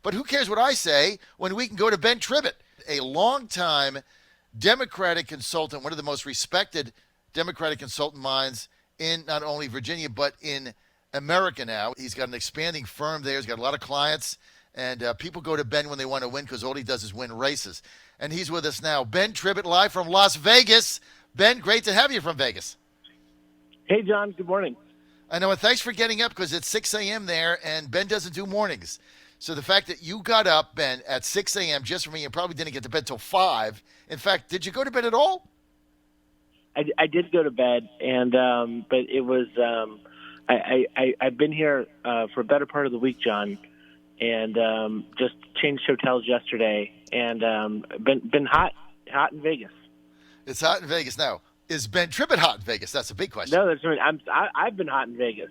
But who cares what I say when we can go to Ben Tribbett, a longtime Democratic consultant, one of the most respected Democratic consultant minds in not only Virginia, but in America now. He's got an expanding firm there. He's got a lot of clients. And people go to Ben when they want to win because all he does is win races. And he's with us now. Ben Tribbett, live from Las Vegas. Ben, great to have you from Vegas. Hey, John. Good morning. I know, and thanks for getting up because it's 6 a.m. there, and Ben doesn't do mornings. So the fact that you got up, Ben, at 6 a.m. just for me and probably didn't get to bed till 5. In fact, did you go to bed at all? I did go to bed, and but it was I've been here for a better part of the week, John, and just changed hotels yesterday, and been hot in Vegas. It's hot in Vegas now. Is Ben Tribbett hot in Vegas? That's a big question. No, I've been hot in Vegas.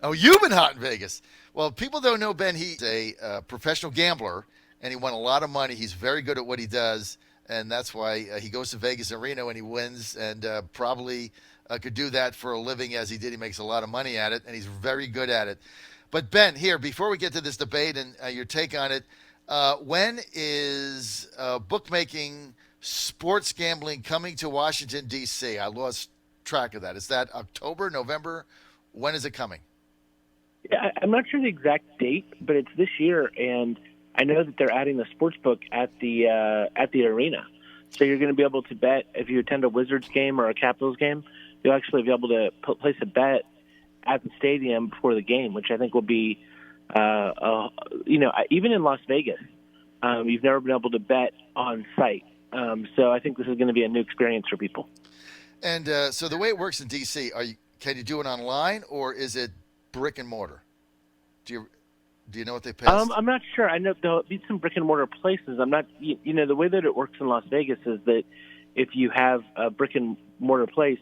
Oh, you've been hot in Vegas. Well, people don't know Ben. He's a professional gambler, and he won a lot of money. He's very good at what he does, and that's why he goes to Vegas and Reno and he wins, and probably could do that for a living as he did. He makes a lot of money at it, and he's very good at it. But, Ben, here, before we get to this debate and your take on it, when is bookmaking, sports gambling coming to Washington, D.C.? I lost track of that. Is that October, November? When is it coming? Yeah, I'm not sure the exact date, but it's this year, and I know that they're adding the sports book at the arena. So you're going to be able to bet if you attend a Wizards game or a Capitals game. You'll actually be able to place a bet at the stadium before the game, which I think will be, even in Las Vegas, you've never been able to bet on site. So I think this is going to be a new experience for people. And so the way it works in D.C., can you do it online or is it brick and mortar? Do you know what they passed? I'm not sure. I know there'll be some brick and mortar places. I'm not. The way that it works in Las Vegas is that if you have a brick and mortar place,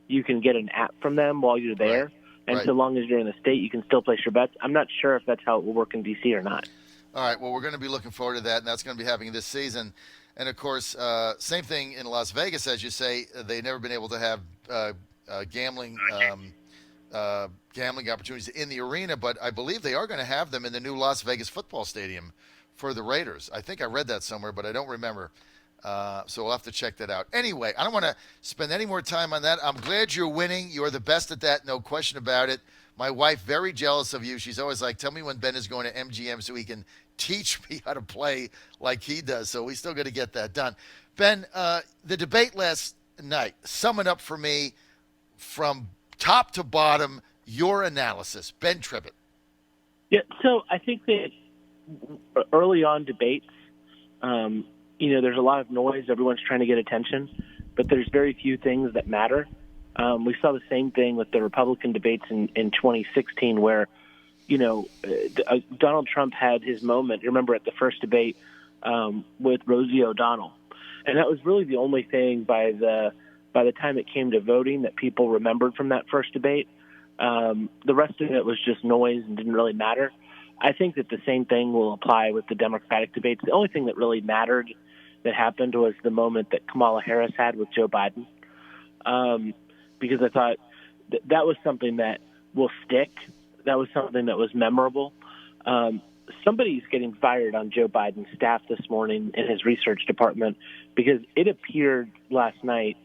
you can get an app from them while you're there, and so long as you're in the state, you can still place your bets. I'm not sure if that's how it will work in D.C. or not. All right. Well, we're going to be looking forward to that, and that's going to be happening this season. And of course, same thing in Las Vegas, as you say. They've never been able to have gambling opportunities in the arena, but I believe they are going to have them in the new Las Vegas football stadium for the Raiders. I think I read that somewhere, but I don't remember. So we'll have to check that out. Anyway, I don't want to spend any more time on that. I'm glad you're winning. You're the best at that, no question about it. My wife, very jealous of you. She's always like, tell me when Ben is going to MGM so he can teach me how to play like he does. So we still got to get that done. Ben, the debate last night, sum it up for me from top to bottom, your analysis. Ben Tribbett. Yeah, so I think that early on debates, there's a lot of noise. Everyone's trying to get attention, but there's very few things that matter. We saw the same thing with the Republican debates in 2016 where, Donald Trump had his moment. You remember at the first debate with Rosie O'Donnell. And that was really the only thing by the time it came to voting that people remembered from that first debate. The rest of it was just noise and didn't really matter. I think that the same thing will apply with the Democratic debates. The only thing that really mattered that happened was the moment that Kamala Harris had with Joe Biden, because I thought that was something that will stick. That was something that was memorable. Somebody's getting fired on Joe Biden's staff this morning in his research department because it appeared last night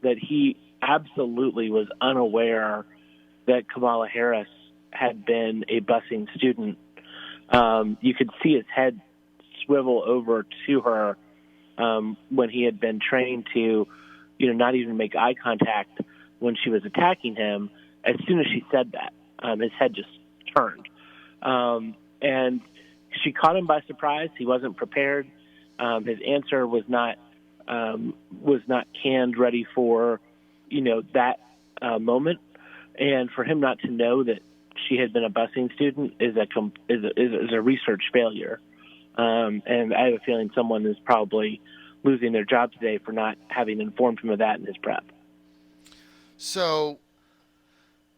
that he absolutely was unaware that Kamala Harris had been a busing student. You could see his head swivel over to her when he had been trained to, not even make eye contact when she was attacking him. As soon as she said that, his head just turned. And she caught him by surprise. He wasn't prepared. His answer was not canned, ready for, that moment. And for him not to know that she had been a busing student is a research failure. And I have a feeling someone is probably losing their job today for not having informed him of that in his prep. So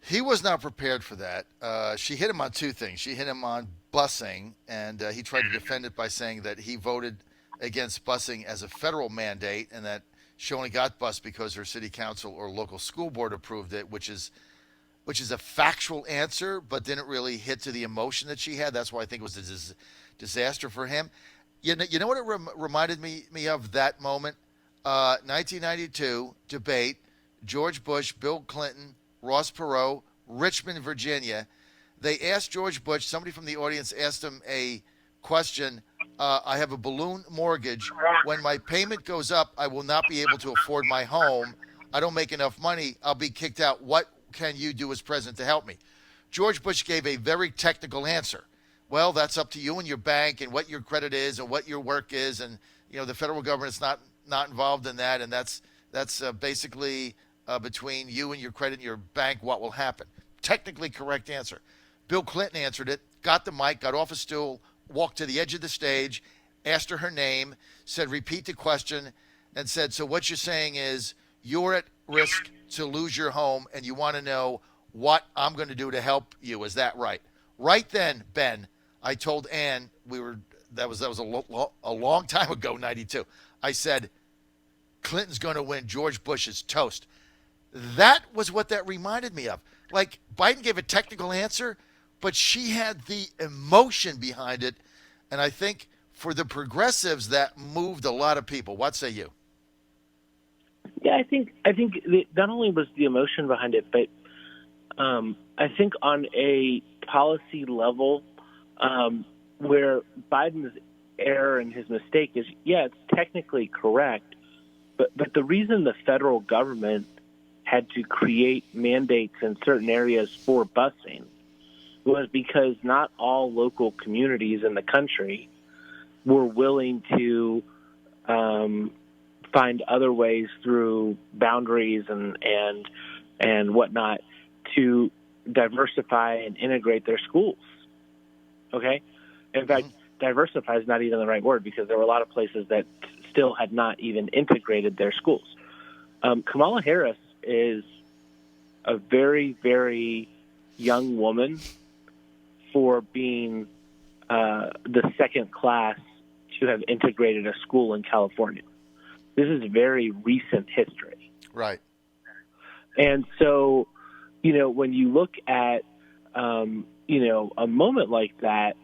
he was not prepared for that. She hit him on two things. She hit him on busing, and he tried to defend it by saying that he voted against busing as a federal mandate and that she only got bused because her city council or local school board approved it, which is which is a factual answer, but didn't really hit to the emotion that she had. That's why I think it was a disaster for him. You know what it reminded me of that moment? 1992 debate, George Bush, Bill Clinton, Ross Perot, Richmond, Virginia. They asked George Bush, somebody from the audience asked him a question. I have a balloon mortgage. When my payment goes up, I will not be able to afford my home. I don't make enough money. I'll be kicked out. What can you do as president to help me? George Bush gave a very technical answer. Well, that's up to you and your bank and what your credit is and what your work is. And, the federal government's not involved in that. And that's basically between you and your credit and your bank what will happen. Technically correct answer. Bill Clinton answered it, got the mic, got off a stool, walked to the edge of the stage, asked her name, said, repeat the question, and said, so what you're saying is you're at risk to lose your home and you want to know what I'm going to do to help you. Is that right? Right then, Ben, I told Ann, that was a long time ago, 92. I said, Clinton's going to win. George Bush is toast. That was what that reminded me of. Like, Biden gave a technical answer, but she had the emotion behind it. And I think for the progressives, that moved a lot of people. What say you? Yeah, I think not only was the emotion behind it, but I think on a policy level, where Biden's error and his mistake is, it's technically correct, but the reason the federal government had to create mandates in certain areas for busing was because not all local communities in the country were willing to find other ways through boundaries and whatnot to diversify and integrate their schools. Okay? In fact, diversify is not even the right word because there were a lot of places that still had not even integrated their schools. Kamala Harris is a very, very young woman for being the second class to have integrated a school in California. This is very recent history. Right. And so, when you look at, a moment like that,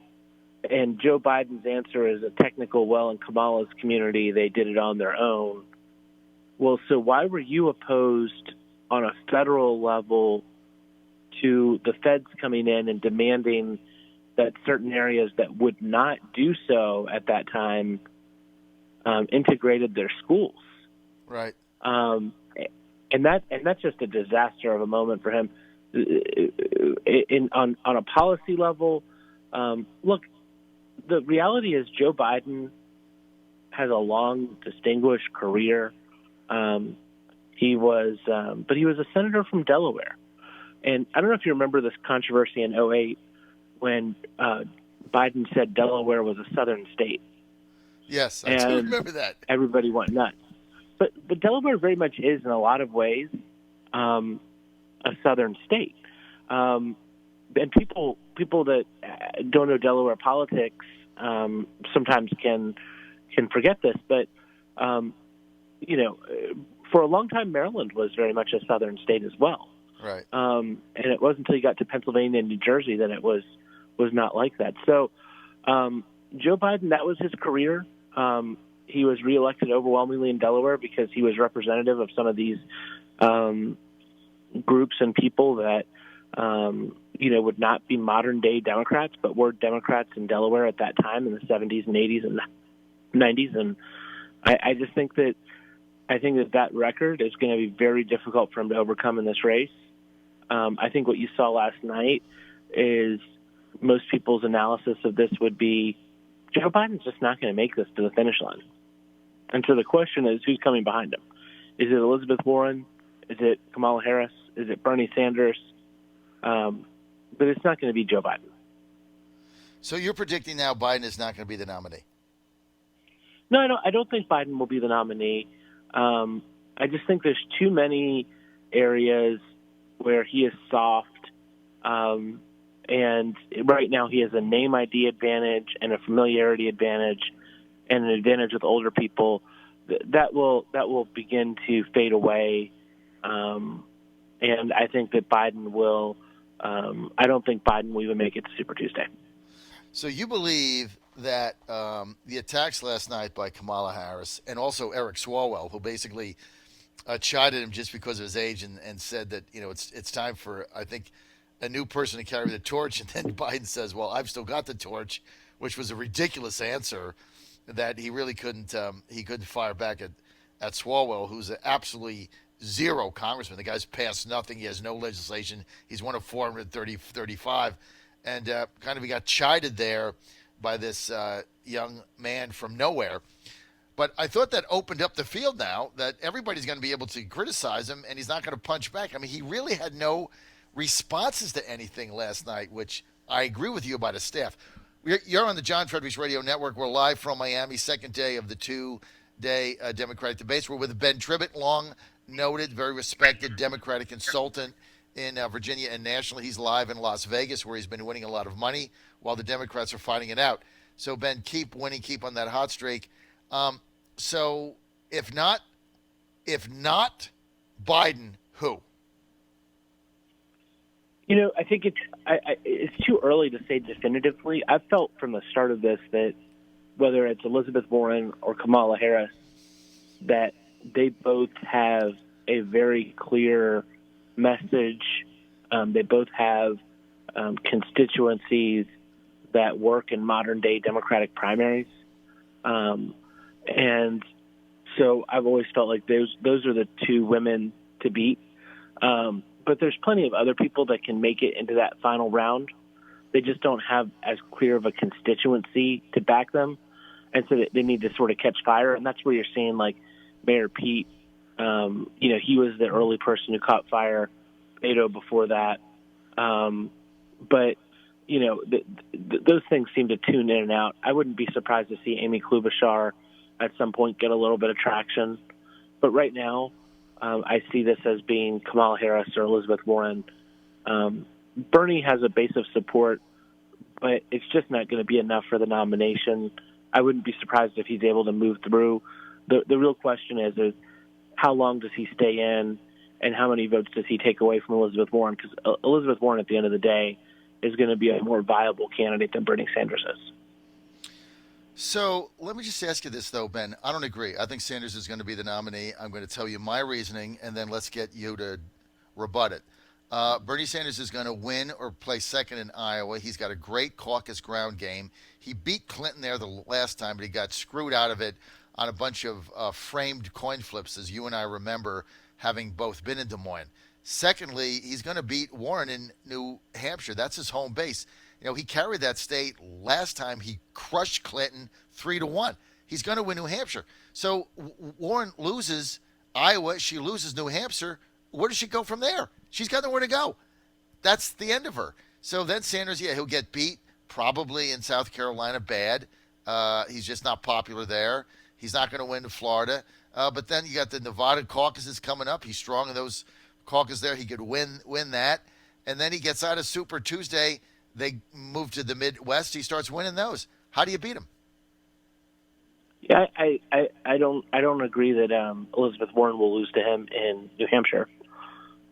and Joe Biden's answer is a technical, well, in Kamala's community, they did it on their own. Well, so why were you opposed on a federal level to the feds coming in and demanding that certain areas that would not do so at that time integrated their schools? Right. And that's just a disaster of a moment for him. On a policy level, look, the reality is Joe Biden has a long, distinguished career. He was a senator from Delaware. And I don't know if you remember this controversy in 2008 when Biden said Delaware was a southern state. Yes, I do remember that. Everybody went nuts. But Delaware very much is, in a lot of ways, a southern state. And people that don't know Delaware politics sometimes can forget this. But, for a long time, Maryland was very much a southern state as well. Right. And it wasn't until you got to Pennsylvania and New Jersey that it was not like that. So Joe Biden, that was his career. He was reelected overwhelmingly in Delaware because he was representative of some of these groups and people that, would not be modern-day Democrats, but were Democrats in Delaware at that time in the 70s and 80s and 90s. And I just think that that record is going to be very difficult for him to overcome in this race. I think what you saw last night is most people's analysis of this would be Joe Biden's just not going to make this to the finish line. And so the question is, who's coming behind him? Is it Elizabeth Warren? Is it Kamala Harris? Is it Bernie Sanders? But it's not going to be Joe Biden. So you're predicting now Biden is not going to be the nominee? No, I don't think Biden will be the nominee. I just think there's too many areas where he is soft. And right now he has a name ID advantage and a familiarity advantage and an advantage with older people. That will begin to fade away And I think that Biden will. I don't think Biden will even make it to Super Tuesday. So you believe that the attacks last night by Kamala Harris and also Eric Swalwell, who basically chided him just because of his age and said that, it's time for, I think, a new person to carry the torch. And then Biden says, well, I've still got the torch, which was a ridiculous answer that he really couldn't fire back at Swalwell, who's absolutely zero congressman. The guy's passed nothing. He has no legislation. He's one of 435. And kind of he got chided there by this young man from nowhere. But I thought that opened up the field now, that everybody's going to be able to criticize him, and he's not going to punch back. I mean, he really had no responses to anything last night, which I agree with you about his staff. You're on the John Fredericks Radio Network. We're live from Miami, second day of the two-day Democratic debates. We're with Ben Tribbett, long-noted, very respected Democratic consultant in Virginia and nationally. He's live in Las Vegas, where he's been winning a lot of money while the Democrats are fighting it out. So, Ben, keep winning, keep on that hot streak. So if not Biden, who? I think it's too early to say definitively. I've felt from the start of this that whether it's Elizabeth Warren or Kamala Harris, that they both have a very clear message. They both have constituencies that work in modern-day Democratic primaries. And so I've always felt like those are the two women to beat. But there's plenty of other people that can make it into that final round. They just don't have as clear of a constituency to back them. And so they need to sort of catch fire. And that's where you're seeing like Mayor Pete, he was the early person who caught fire, Beto before that. But those things seem to tune in and out. I wouldn't be surprised to see Amy Klobuchar at some point get a little bit of traction. But right now, I see this as being Kamala Harris or Elizabeth Warren. Bernie has a base of support, but it's just not going to be enough for the nomination. I wouldn't be surprised if he's able to move through. The real question is how long does he stay in, and how many votes does he take away from Elizabeth Warren? Because Elizabeth Warren, at the end of the day, is going to be a more viable candidate than Bernie Sanders is. So let me just ask you this, though, Ben. I don't agree. I think Sanders is going to be the nominee. I'm going to tell you my reasoning, and then let's get you to rebut it. Bernie Sanders is going to win or play second in Iowa. He's got a great caucus ground game. He beat Clinton there the last time, but he got screwed out of it on a bunch of framed coin flips, as you and I remember, having both been in Des Moines. Secondly, he's going to beat Warren in New Hampshire. That's his home base. He carried that state last time. He crushed Clinton 3-1. He's going to win New Hampshire. So Warren loses Iowa. She loses New Hampshire. Where does she go from there? She's got nowhere to go. That's the end of her. So then Sanders, he'll get beat probably in South Carolina bad. He's just not popular there. He's not going to win in Florida. But then you got the Nevada caucuses coming up. He's strong in those caucuses there. He could win that. And then he gets out of Super Tuesday. They move to the Midwest. He starts winning those. How do you beat him? Yeah, I don't agree that Elizabeth Warren will lose to him in New Hampshire.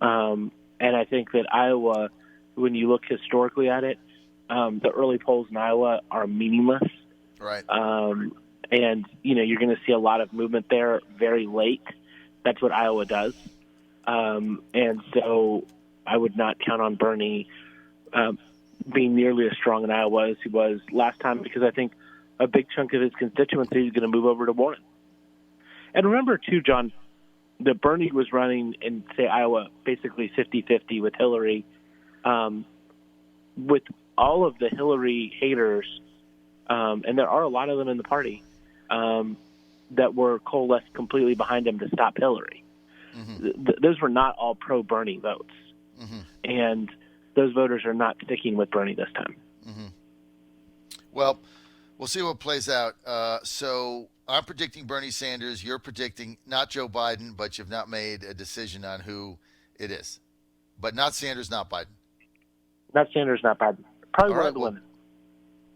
And I think that Iowa, when you look historically at it, the early polls in Iowa are meaningless. Right. And you're going to see a lot of movement there very late. That's what Iowa does. And so I would not count on Bernie being nearly as strong in Iowa as he was last time, because I think a big chunk of his constituency is going to move over to Warren. And remember, too, John, that Bernie was running in, say, Iowa, basically 50-50 with Hillary. With all of the Hillary haters, and there are a lot of them in the party, that were coalesced completely behind him to stop Hillary. Mm-hmm. Those were not all pro-Bernie votes. Mm-hmm. And those voters are not sticking with Bernie this time. Mm-hmm. Well, we'll see what plays out. So I'm predicting Bernie Sanders. You're predicting not Joe Biden, but you've not made a decision on who it is. But not Sanders, not Biden. Not Sanders, not Biden. Probably all one right, of the women.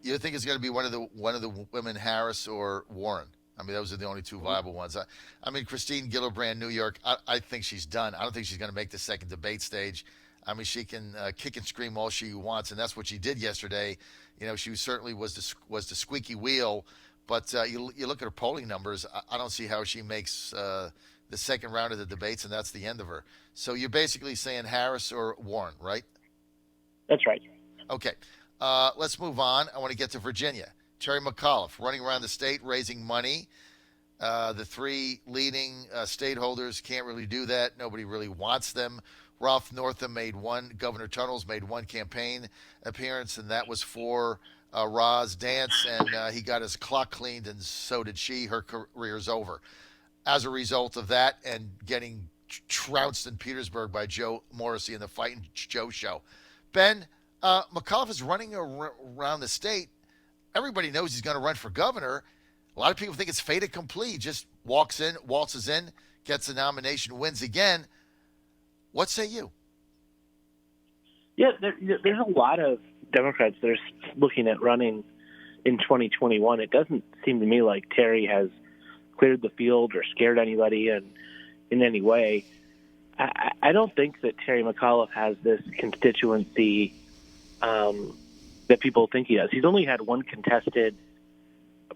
You think it's going to be one of the women, Harris or Warren? I mean, those are the only two viable ones. I mean, Christine Gillibrand, New York, I think she's done. I don't think she's going to make the second debate stage. I mean, she can kick and scream all she wants, and that's what she did yesterday. You know, she certainly was the squeaky wheel. But you look at her polling numbers, I don't see how she makes the second round of the debates, and that's the end of her. So you're basically saying Harris or Warren, right? That's right. Okay. Let's move on. I want to get to Virginia. Terry McAuliffe running around the state raising money. The three leading state holders can't really do that. Nobody really wants them. Ralph Northam Governor Tunnels made one campaign appearance, and that was for Roz Dance, and he got his clock cleaned, and so did she. Her career's over. As a result of that and getting trounced in Petersburg by Joe Morrissey in the Fightin' Joe show. Ben, McAuliffe is running around the state. Everybody knows he's going to run for governor. A lot of people think it's fait accompli. Just waltzes in, gets a nomination, wins again. What say you? Yeah, there's a lot of Democrats that are looking at running in 2021. It doesn't seem to me like Terry has cleared the field or scared anybody in any way. I don't think that Terry McAuliffe has this constituency that people think he does. He's only had one contested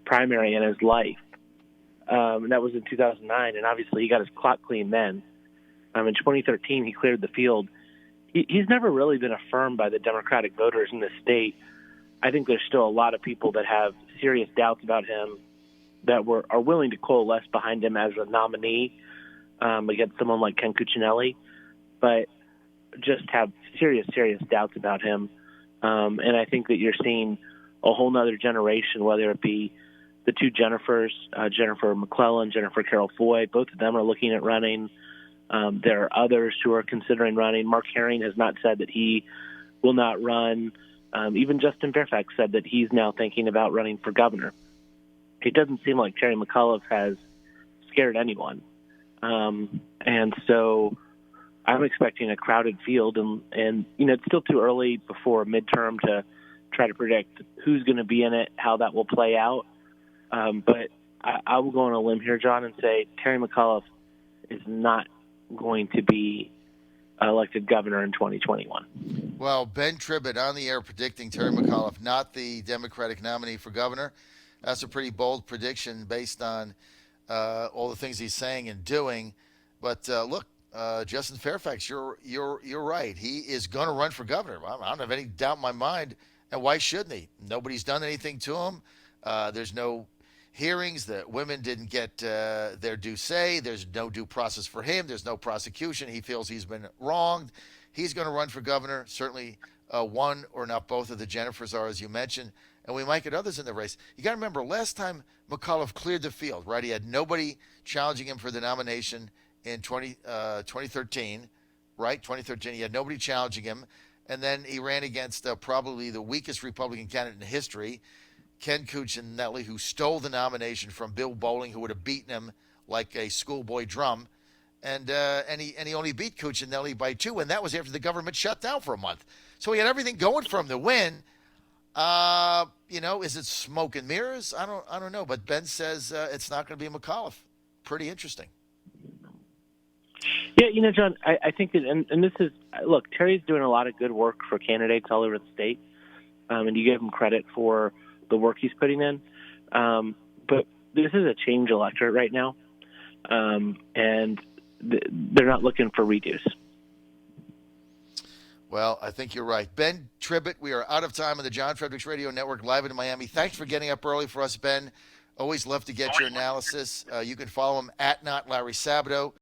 primary in his life, and that was in 2009, and obviously he got his clock clean then. In 2013, he cleared the field. He's never really been affirmed by the Democratic voters in the state. I think there's still a lot of people that have serious doubts about him that are willing to coalesce behind him as a nominee against someone like Ken Cuccinelli, but just have serious doubts about him. And I think that you're seeing a whole nother generation, whether it be the two Jennifers, Jennifer McClellan, Jennifer Carroll Foy, both of them are looking at running. There are others who are considering running. Mark Herring has not said that he will not run. Even Justin Fairfax said that he's now thinking about running for governor. It doesn't seem like Terry McAuliffe has scared anyone. And so I'm expecting a crowded field. And it's still too early before midterm to try to predict who's going to be in it, how that will play out. But I will go on a limb here, John, and say Terry McAuliffe is not going to be elected governor in 2021. Well, Ben Tribbett on the air predicting Terry McAuliffe not the Democratic nominee for governor. That's a pretty bold prediction based on all the things he's saying and doing. But look, Justin Fairfax, you're right. He is going to run for governor. I don't have any doubt in my mind. And why shouldn't he? Nobody's done anything to him. There's no hearings. The women didn't get their due say. There's no due process for him. There's no prosecution. He feels he's been wronged. He's going to run for governor. Certainly one or not both of the Jennifers are, as you mentioned. And we might get others in the race. You got to remember, last time McAuliffe cleared the field, right? He had nobody challenging him for the nomination in 2013, right? 2013, he had nobody challenging him. And then he ran against probably the weakest Republican candidate in history, Ken Cuccinelli, who stole the nomination from Bill Bowling, who would have beaten him like a schoolboy drum. And he only beat Cuccinelli by 2, and that was after the government shut down for a month. So he had everything going for him to win. Is it smoke and mirrors? I don't know. But Ben says it's not going to be McAuliffe. Pretty interesting. Yeah, John, I think that, and this is, look, Terry's doing a lot of good work for candidates all over the state, and you give him credit for the work he's putting in. But this is a change electorate right now, and they're not looking for redos. Well, I think you're right. Ben Tribbett, we are out of time on the John Fredericks Radio Network, live in Miami. Thanks for getting up early for us, Ben. Always love to get your analysis. You can follow him at Not Larry Sabato.